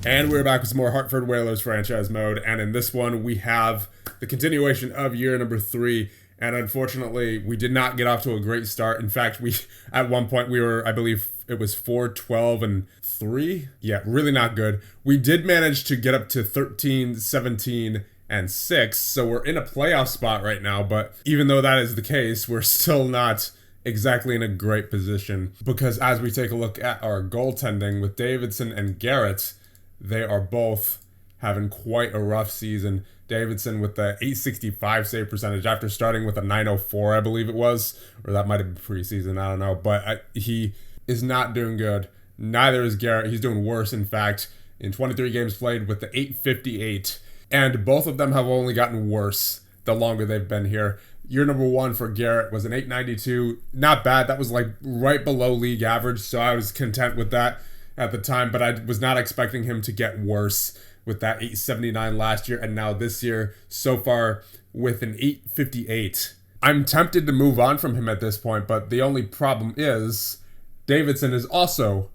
And we're back with some more Hartford Whalers franchise mode, and in this one we have the continuation of year number 3, and unfortunately we did not get off to a great start. In fact, at one point we were, I believe it was 4-12-3. Yeah, really not good. We did manage to get up to 13-17-6, so we're in a playoff spot right now, but even though that is the case, we're still not exactly in a great position, because as we take a look at our goaltending with Davidson and Garrett, they are both having quite a rough season. Davidson with the .865 save percentage after starting with a .904, I believe it was, or that might have been preseason, I don't know, but he is not doing good. Neither is Garrett. He's doing worse, in fact, in 23 games played with the .858, and both of them have only gotten worse the longer they've been here. Year number 1 for Garrett was an .892. Not bad. That was like right below league average, so I was content with that at the time, but I was not expecting him to get worse with that .879 last year, and now this year so far with an .858. I'm tempted to move on from him at this point, but the only problem is Davidson is also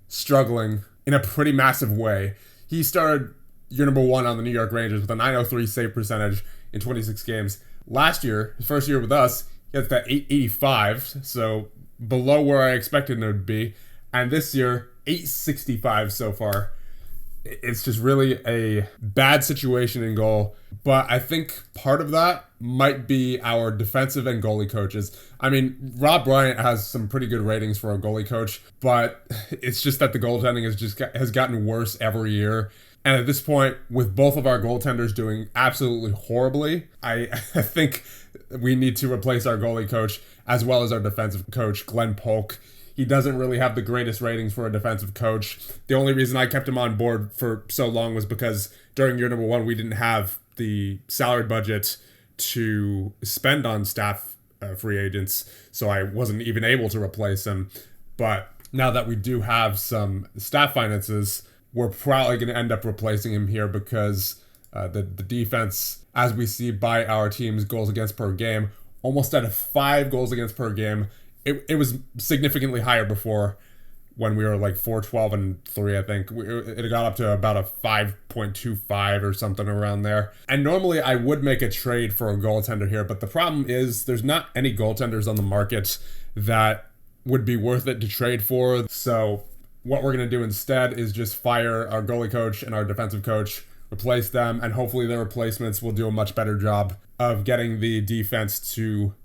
struggling in a pretty massive way. He started year number 1 on the New York Rangers with a .903 save percentage in 26 games. Last year, his first year with us, he has that .885, so below where I expected him to be, and this year, .865 so far. It's just really a bad situation in goal, but I think part of that might be our defensive and goalie coaches. I mean, Rob Bryant has some pretty good ratings for a goalie coach, but it's just that the goaltending has gotten worse every year. And at this point, with both of our goaltenders doing absolutely horribly, I think we need to replace our goalie coach as well as our defensive coach, Glenn Polk. He doesn't really have the greatest ratings for a defensive coach. The only reason I kept him on board for so long was because during year number 1, we didn't have the salary budget to spend on staff free agents, so I wasn't even able to replace him. But now that we do have some staff finances, we're probably going to end up replacing him here because the defense, as we see by our team's goals against per game, almost at 5 goals against per game. It was significantly higher before when we were like 4-12-3, I think. It got up to about a 5.25 or something around there. And normally I would make a trade for a goaltender here, but the problem is there's not any goaltenders on the market that would be worth it to trade for. So what we're going to do instead is just fire our goalie coach and our defensive coach, replace them, and hopefully their replacements will do a much better job of getting the defense to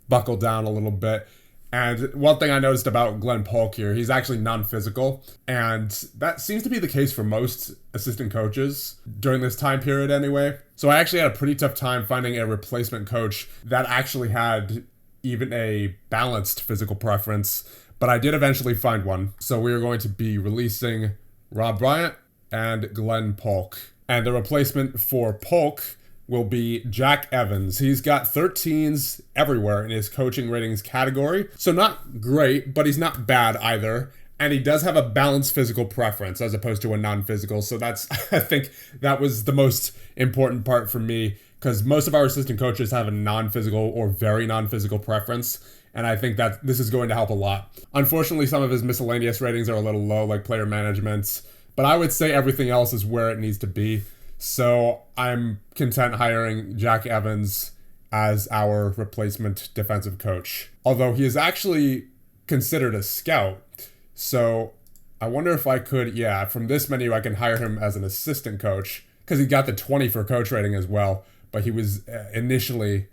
buckle down a little bit. And one thing I noticed about Glenn Polk here, he's actually non-physical, and that seems to be the case for most assistant coaches during this time period anyway. So I actually had a pretty tough time finding a replacement coach that actually had even a balanced physical preference, but I did eventually find one. So we are going to be releasing Rob Bryant and Glenn Polk. And the replacement for Polk will be Jack Evans. He's got 13s everywhere in his coaching ratings category. So not great, but he's not bad either. And he does have a balanced physical preference as opposed to a non-physical. So I think that was the most important part for me, because most of our assistant coaches have a non-physical or very non-physical preference. And I think that this is going to help a lot. Unfortunately, some of his miscellaneous ratings are a little low, like player management, but I would say everything else is where it needs to be. So I'm content hiring Jack Evans as our replacement defensive coach. Although he is actually considered a scout. So I wonder if I could, from this menu, I can hire him as an assistant coach, because he got the 20 for coach rating as well. But he was initially,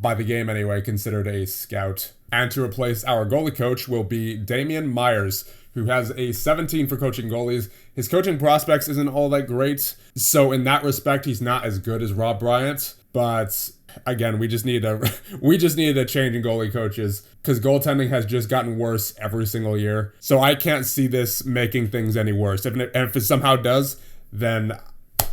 by the game anyway, considered a scout. And to replace our goalie coach will be Damian Myers, who has a 17 for coaching goalies. His coaching prospects isn't all that great, so in that respect, he's not as good as Rob Bryant. But again, we just needed a change in goalie coaches, because goaltending has just gotten worse every single year. So I can't see this making things any worse. If it somehow does, then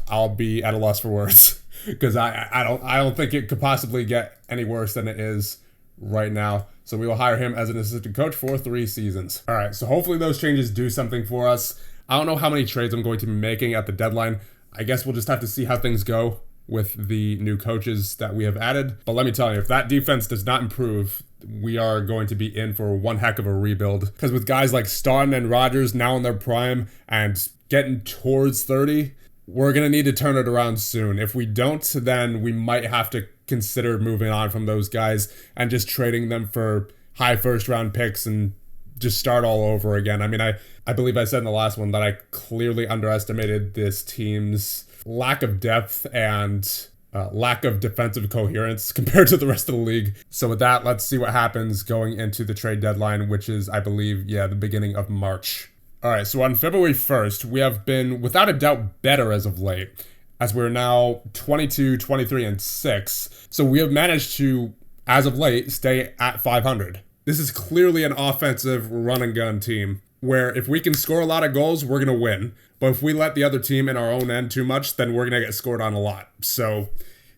I'll be at a loss for words, because I don't think it could possibly get any worse than it is right now. So we will hire him as an assistant coach for 3 seasons. All right, so hopefully those changes do something for us. I don't know how many trades I'm going to be making at the deadline. I guess we'll just have to see how things go with the new coaches that we have added. But let me tell you, if that defense does not improve, we are going to be in for one heck of a rebuild. Because with guys like Staunton and Rogers now in their prime and getting towards 30, we're going to need to turn it around soon. If we don't, then we might have to consider moving on from those guys and just trading them for high first round picks and just start all over again. I mean, I believe I said in the last one that I clearly underestimated this team's lack of depth and lack of defensive coherence compared to the rest of the league. So with that, let's see what happens going into the trade deadline, which is, I believe, the beginning of March. All right, so on February 1st, we have been, without a doubt, better as of late, as we're now 22, 23, and 6. So we have managed to, as of late, stay at 500. This is clearly an offensive run-and-gun team, where if we can score a lot of goals, we're going to win. But if we let the other team in our own end too much, then we're going to get scored on a lot. So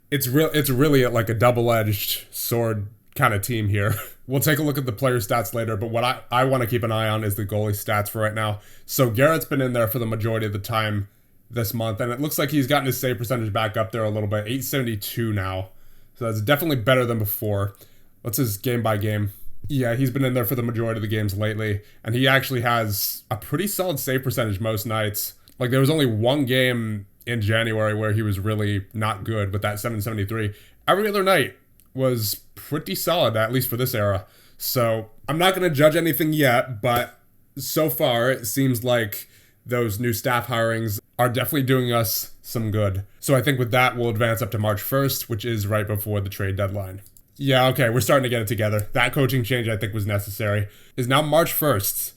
it's really like a double-edged sword kind of team here. We'll take a look at the player stats later, but what I want to keep an eye on is the goalie stats for right now. So Garrett's been in there for the majority of the time this month, and it looks like he's gotten his save percentage back up there a little bit, 872 now. So that's definitely better than before. What's his game by game? Yeah, he's been in there for the majority of the games lately, and he actually has a pretty solid save percentage most nights. Like, there was only one game in January where he was really not good with that 773. Every other night was pretty solid, at least for this era. So I'm not going to judge anything yet, but so far it seems like those new staff hirings are definitely doing us some good. So I think with that, we'll advance up to March 1st, which is right before the trade deadline. Yeah, okay, we're starting to get it together. That coaching change I think was necessary. It's now March 1st,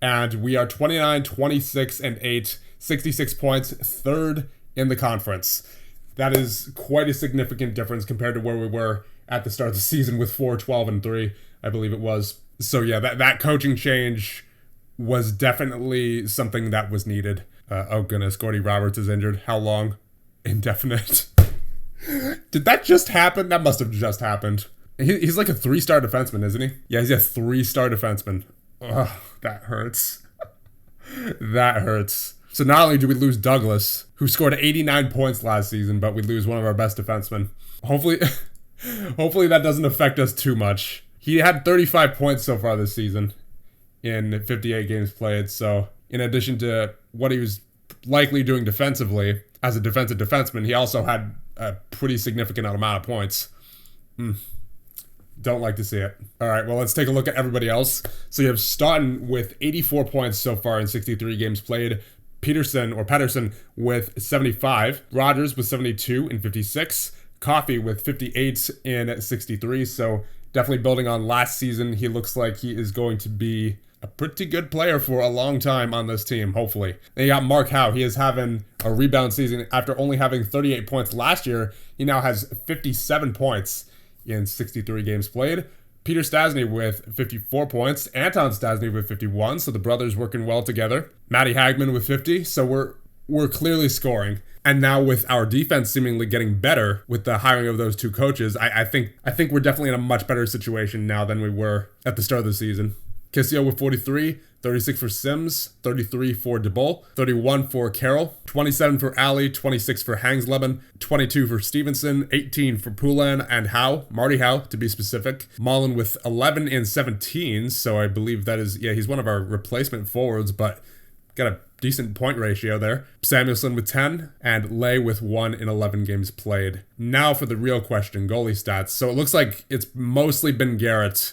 and we are 29, 26, and 8, 66 points, third in the conference. That is quite a significant difference compared to where we were at the start of the season with 4, 12, and 3, I believe it was. So yeah, that coaching change was definitely something that was needed. Oh goodness, Gordy Roberts is injured. How long? Indefinite. Did that just happen? That must have just happened. He's like a 3-star defenseman, isn't he? Yeah, he's a 3-star defenseman. Ugh, that hurts. That hurts. So not only do we lose Douglas, who scored 89 points last season, but we lose one of our best defensemen. Hopefully that doesn't affect us too much. He had 35 points so far this season in 58 games played. So in addition to what he was likely doing defensively as a defensive defenseman, he also had a pretty significant amount of points. Don't like to see it. All right, well, let's take a look at everybody else. So you have Staunton with 84 points so far in 63 games played. Patterson with 75. Rogers with 72 in 56. Coffey with 58 in 63. So definitely building on last season. He looks like he is going to be a pretty good player for a long time on this team, hopefully. Then you got Mark Howe. He is having a rebound season after only having 38 points last year. He now has 57 points in 63 games played. Peter Stastny with 54 points. Anton Stastny with 51, so the brothers working well together. Matty Hagman with 50, so we're clearly scoring. And now with our defense seemingly getting better with the hiring of those two coaches, I think we're definitely in a much better situation now than we were at the start of the season. Kissio with 43, 36 for Sims, 33 for DeBull, 31 for Carroll, 27 for Alley, 26 for Hangsleben, 22 for Stevenson, 18 for Poulin and Howe, Marty Howe to be specific. Mullen with 11 and 17, so I believe that is, he's one of our replacement forwards, but got a decent point ratio there. Samuelson with 10, and Lay with 1 in 11 games played. Now for the real question, goalie stats. So it looks like it's mostly been Garrett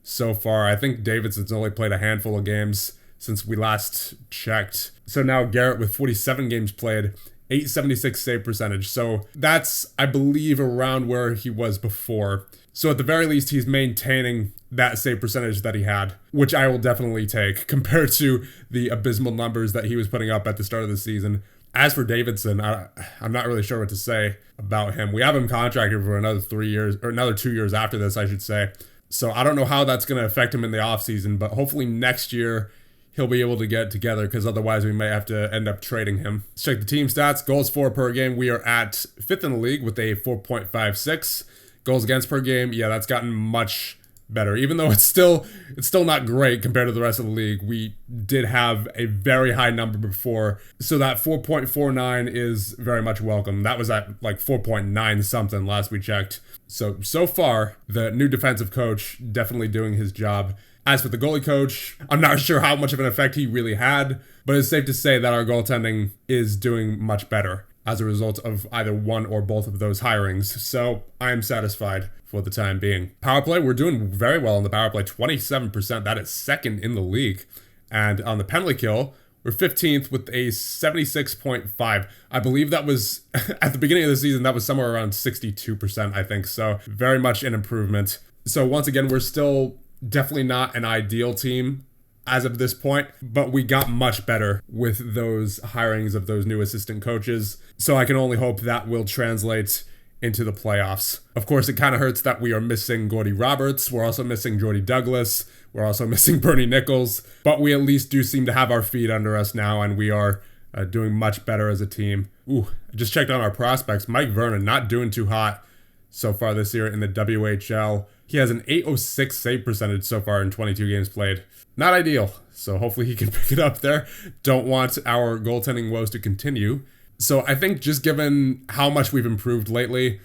so far. I think Davidson's only played a handful of games since we last checked. So now Garrett with 47 games played, 876 save percentage. So that's, I believe, around where he was before. So at the very least, he's maintaining that save percentage that he had, which I will definitely take compared to the abysmal numbers that he was putting up at the start of the season. As for Davidson, I'm not really sure what to say about him. We have him contracted for another 3 years, or another 2 years after this, I should say. So I don't know how that's going to affect him in the offseason, but hopefully next year he'll be able to get together, because otherwise we may have to end up trading him. Let's check the team stats. Goals for per game. We are at 5th in the league with a 4.56. Goals against per game. Yeah, that's gotten much better. Even though it's still not great compared to the rest of the league, we did have a very high number before. So that 4.49 is very much welcome. That was at like 4.9 something last we checked. So far, the new defensive coach definitely doing his job. As for the goalie coach, I'm not sure how much of an effect he really had, but it's safe to say that our goaltending is doing much better as a result of either one or both of those hirings. So I am satisfied for the time being. Power play, we're doing very well on the power play, 27%. That is second in the league. And on the penalty kill, we're 15th with a 76.5. I believe that was, at the beginning of the season, that was somewhere around 62%, I think. So very much an improvement. So once again, we're still definitely not an ideal team as of this point, but we got much better with those hirings of those new assistant coaches. So I can only hope that will translate into the playoffs. Of course, it kind of hurts that we are missing Gordy Roberts. We're also missing Jordy Douglas. We're also missing Bernie Nichols, but we at least do seem to have our feet under us now, and we are doing much better as a team. Ooh, I just checked on our prospects. Mike Vernon, not doing too hot so far this year in the WHL. He has an .806 save percentage so far in 22 games played. Not ideal, so hopefully he can pick it up there. Don't want our goaltending woes to continue. So I think just given how much we've improved lately,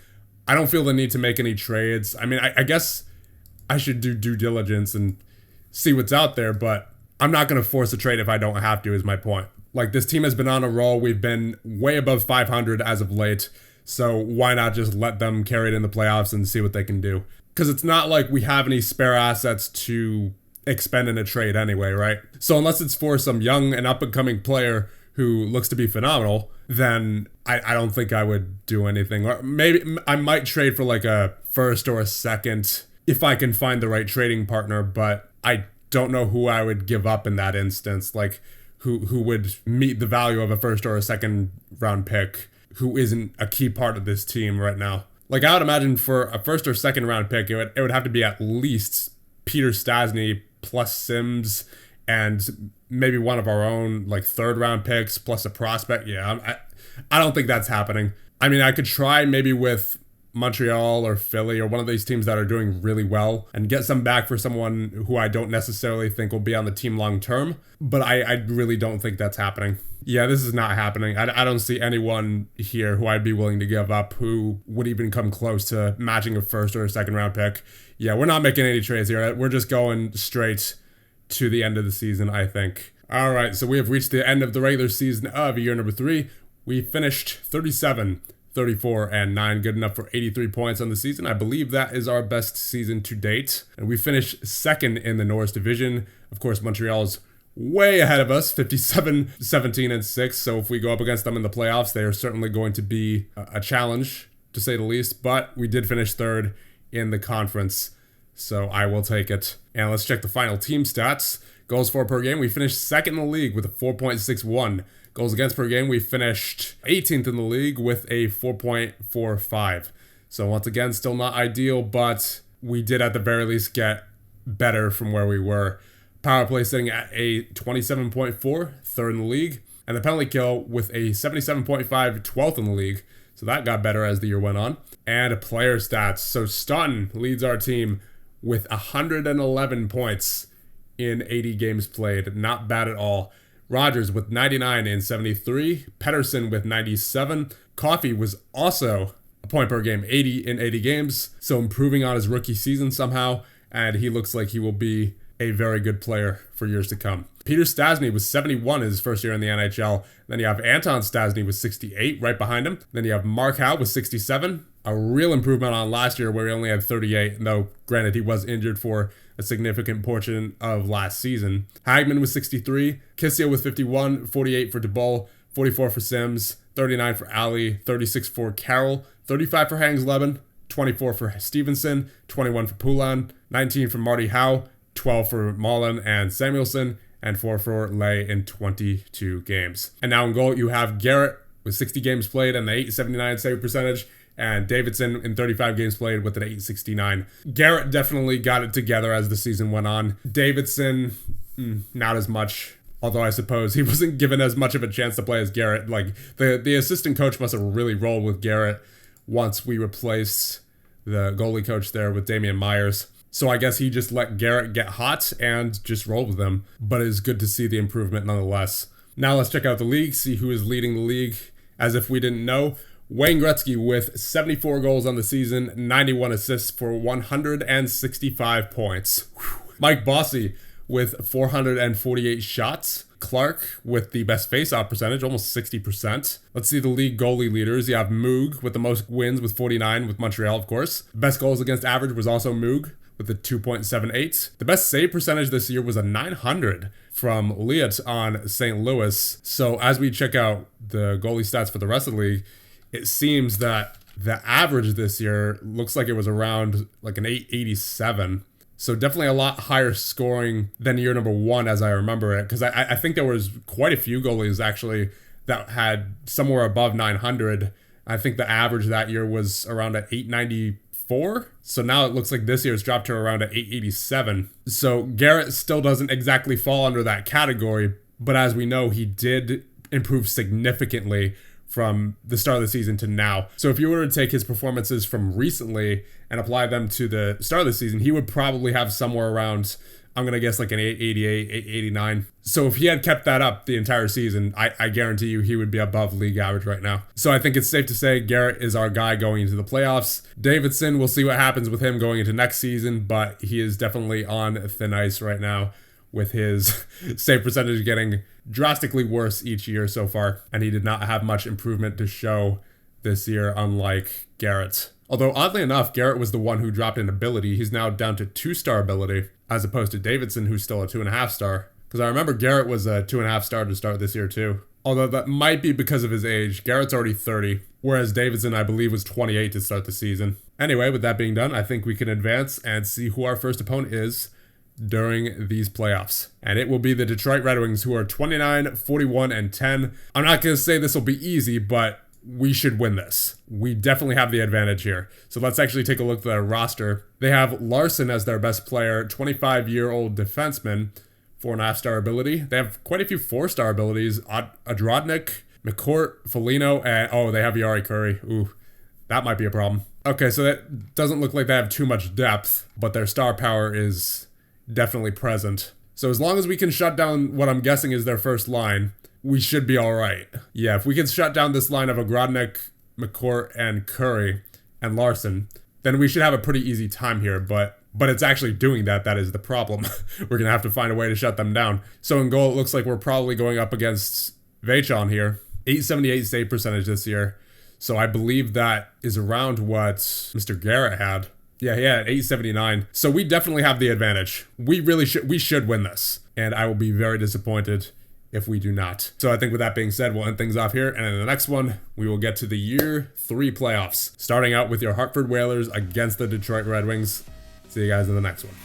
I don't feel the need to make any trades. I mean, I guess I should do due diligence and see what's out there, but I'm not going to force a trade if I don't have to, is my point. Like, this team has been on a roll. We've been way above 500 as of late, so why not just let them carry it in the playoffs and see what they can do? Because it's not like we have any spare assets to expend in a trade anyway, right? So unless it's for some young and up-and-coming player who looks to be phenomenal, then I don't think I would do anything. Or maybe I might trade for like a first or a second if I can find the right trading partner, but I don't know who I would give up in that instance, like who would meet the value of a first or a second round pick who isn't a key part of this team right now. Like, I would imagine for a first or second round pick, it would have to be at least Peter Stastny plus Sims and maybe one of our own like third round picks plus a prospect. Yeah, I don't think that's happening. I mean, I could try maybe with Montreal or Philly or one of these teams that are doing really well and get some back for someone who I don't necessarily think will be on the team long term, but I really don't think that's happening. Yeah, this is not happening. I don't see anyone here who I'd be willing to give up who would even come close to matching a first or a second round pick. Yeah, we're not making any trades here. We're just going straight to the end of the season, I think. All right, so we have reached the end of the regular season of year number 3. We finished 37, 34, and 9, good enough for 83 points on the season. I believe that is our best season to date. And we finished second in the Norris division. Of course, Montreal's way ahead of us, 57, 17, and 6. So if we go up against them in the playoffs, they are certainly going to be a challenge, to say the least. But we did finish third in the conference, so I will take it. And let's check the final team stats. Goals for per game, we finished second in the league with a 4.61. Goals against per game, we finished 18th in the league with a 4.45. So once again, still not ideal, but we did at the very least get better from where we were. Power play sitting at a 27.4, third in the league. And the penalty kill with a 77.5, 12th in the league. So that got better as the year went on. And player stats. So Stun leads our team with 111 points in 80 games played. Not bad at all. Rogers with 99 in 73. Pedersen with 97. Coffey was also a point per game, 80 in 80 games. So improving on his rookie season somehow. And he looks like he will be a very good player for years to come. Peter Stastny was 71 his first year in the NHL. Then you have Anton Stastny with 68 right behind him. Then you have Mark Howe with 67. A real improvement on last year where he only had 38, though granted he was injured for a significant portion of last season. Hagman with 63. Kissio with 51. 48 for DeBull. 44 for Sims. 39 for Alley. 36 for Carroll. 35 for Hangs-Leben. 24 for Stevenson. 21 for Poulin. 19 for Marty Howe. 12 for Mullen and Samuelson, and 4 for Lay in 22 games. And now in goal, you have Garrett with 60 games played and the 879 save percentage, and Davidson in 35 games played with an 869. Garrett definitely got it together as the season went on. Davidson, not as much, although I suppose he wasn't given as much of a chance to play as Garrett. Like, the assistant coach must have really rolled with Garrett once we replaced the goalie coach there with Damian Myers. So I guess he just let Garrett get hot and just rolled with him. But it's good to see the improvement nonetheless. Now let's check out the league, see who is leading the league. As if we didn't know, Wayne Gretzky with 74 goals on the season, 91 assists for 165 points. Whew. Mike Bossy with 448 shots. Clark with the best face-off percentage, almost 60%. Let's see the league goalie leaders. You have Moog with the most wins with 49 with Montreal, of course. Best goals against average was also Moog with a 2.78. The best save percentage this year was a 900 from Liat on St. Louis. So as we check out the goalie stats for the rest of the league, it seems that the average this year looks like it was around like an 887. So definitely a lot higher scoring than year number 1 as I remember it. Because I think there was quite a few goalies actually that had somewhere above 900. I think the average that year was around at 894. So now it looks like this year's dropped to around at 887. So Garrett still doesn't exactly fall under that category. But as we know, he did improve significantly from the start of the season to now. So if you were to take his performances from recently and apply them to the start of the season, he would probably have somewhere around, I'm going to guess like an 888, 889. So if he had kept that up the entire season, I guarantee you he would be above league average right now. So I think it's safe to say Garrett is our guy going into the playoffs. Davidson, we'll see what happens with him going into next season, but he is definitely on thin ice right now, with his save percentage getting drastically worse each year so far. And he did not have much improvement to show this year, unlike Garrett. Although oddly enough, Garrett was the one who dropped in ability. He's now down to 2-star ability, as opposed to Davidson, who's still a 2.5-star. Because I remember Garrett was a 2.5-star to start this year too. Although that might be because of his age. Garrett's already 30, whereas Davidson, I believe, was 28 to start the season. Anyway, with that being done, I think we can advance and see who our first opponent is during these playoffs. And it will be the Detroit Red Wings, who are 29, 41, and 10. I'm not going to say this will be easy, but we should win this. We definitely have the advantage here. So let's actually take a look at their roster. They have Larson as their best player, 25-year-old defenseman, 4.5-star ability. They have quite a few 4-star abilities. Adrodnik, McCourt, Foligno, and they have Yari Curry. Ooh, that might be a problem. Okay, so that doesn't look like they have too much depth, but their star power is definitely present. So as long as we can shut down what I'm guessing is their first line, we should be all right. Yeah, if we can shut down this line of Agrodnik, McCourt, and Curry, and Larson, then we should have a pretty easy time here, but it's actually doing that is the problem. We're going to have to find a way to shut them down. So in goal, it looks like we're probably going up against Vachon here. 878 save percentage this year. So I believe that is around what Mr. Garrett had. Yeah, he had 879. So we definitely have the advantage. We should win this. And I will be very disappointed if we do not. So I think with that being said, we'll end things off here. And in the next one, we will get to the year 3 playoffs. Starting out with your Hartford Whalers against the Detroit Red Wings. See you guys in the next one.